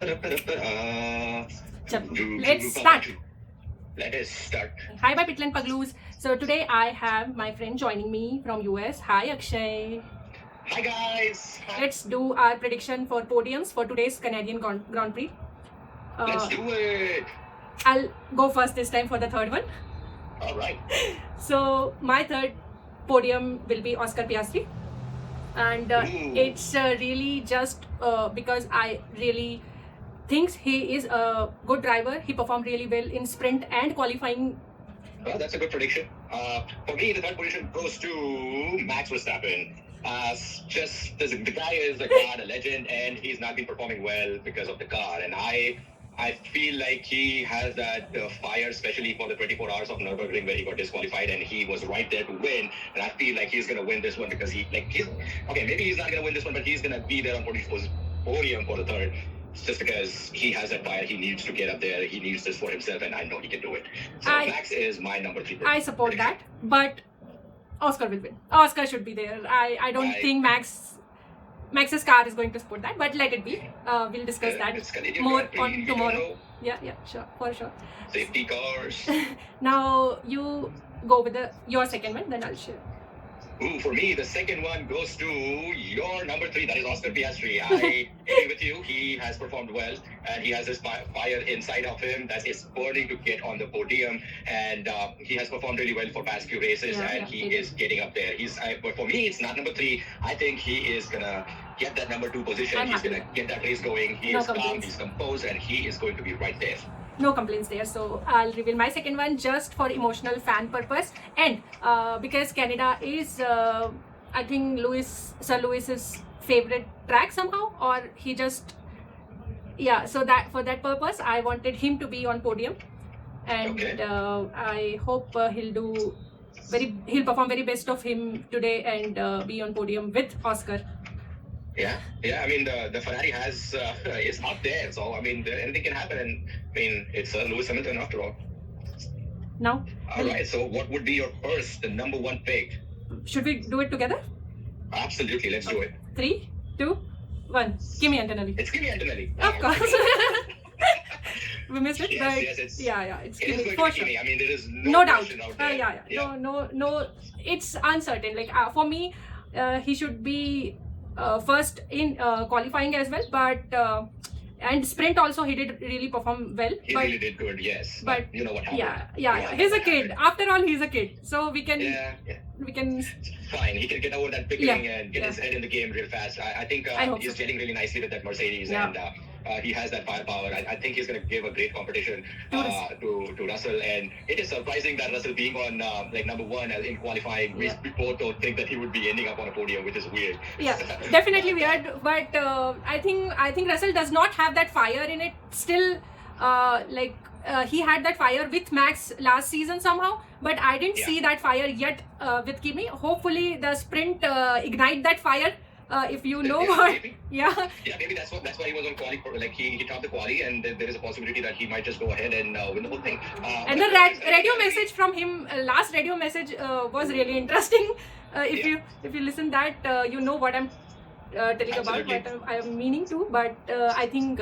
Let's start. Let us start. Hi, my Pitland Pagloos. So today I have my friend joining me from US. Hi, Akshay. Hi guys. Let's do our prediction for podiums for today's Canadian Grand Prix. Let's do it. I'll go first this time for the third one. All right. So my third podium will be Oscar Piastri, and it's really just because I really thinks he is a good driver. He performed really well in sprint and qualifying. Well, that's a good prediction. For me, the third position goes to Max Verstappen. The guy is a god, a legend, and he's not been performing well because of the car. And I feel like he has that fire, especially for the 24 hours of Nürburgring where he got disqualified, and he was right there to win. And I feel like he's gonna win this one because maybe he's not gonna win this one, but he's gonna be there on podium for the third. It's just because he has that fire, he needs to get up there. He needs this for himself, and I know he can do it. So Max is my number 3. I support that, but Oscar will win. Oscar should be there. I don't think Max's car is going to support that, but let it be. We'll discuss that more on tomorrow. Yeah, sure, for sure. Safety cars. Now you go with your second one, then I'll share. For me, the second one goes to your number 3, that is Oscar Piastri. I agree with you. He has performed well, and he has this fire inside of him that is burning to get on the podium. And he has performed really well for past few races, he is getting up there. But for me, it's not number 3. I think he is gonna get that number 2 position. He's gonna get that race going. He is calm, he's composed, and he is going to be right there. No complaints there. So I'll reveal my second one just for emotional fan purpose, and because Canada is I think Sir Lewis's favorite track somehow, or he just so that for that purpose I wanted him to be on podium, and I hope he'll perform very best of him today and be on podium with Oscar. Yeah. I mean, the Ferrari is not there, so I mean, anything can happen. And I mean, it's Lewis Hamilton after all. Now. All right. So, what would be your the number 1 pick? Should we do it together? Absolutely. Let's do it. 3, 2, 1. Kimi Antonelli. It's Kimi Antonelli. Of course. We missed it, but it's Kimi for sure. Kimi. I mean, there is no doubt. Out there. No. It's uncertain. Like for me, he should be first in qualifying as well, but and sprint also he did really perform well. He really did good, yes. But you know what happened? Yeah. He's a kid. After all, he's a kid, so we can. Fine. He can get over that pickling and get his head in the game real fast. I think he's gelling really nicely with that Mercedes, and he has that firepower. I think he's going to give a great competition to Russell, and it is surprising that Russell being on number 1 in qualifying, we both don't think that he would be ending up on a podium, which is weird. Yeah, definitely weird. But I think Russell does not have that fire in it still. He had that fire with Max last season somehow, but I didn't see that fire yet with Kimi. Hopefully, the sprint ignite that fire. If you know what, maybe that's why he was on quali. He topped the quali, and there is a possibility that he might just go ahead and win the whole thing. And the radio message from him, last radio message was really interesting. If you listen that, you know what I'm telling about, what I am meaning to. But I think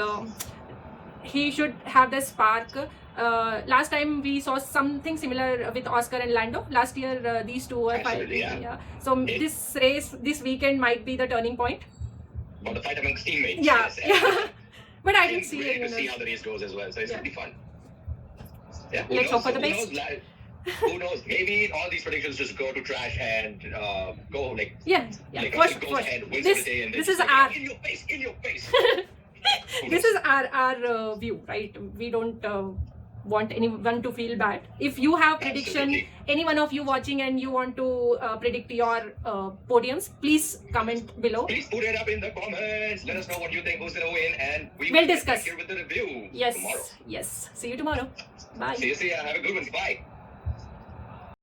he should have the spark. Last time we saw something similar with Oscar and Lando. Last year, these two were fighting. So this weekend might be the turning point. For the fight amongst teammates. Yeah. But I didn't see it. To see how the race goes as well. So it's really fun. Yeah. Let's hope for the best. Who knows? Maybe all these predictions just go to trash and go This is our in your face. This is our view, right? We don't want anyone to feel bad. If you have prediction, any one of you watching and you want to predict your podiums, please comment below. Please put it up in the comments. Let us know what you think, who's gonna win, and we'll discuss here with the review tomorrow. Yes. See you tomorrow. Bye. See ya. Have a good one. Bye.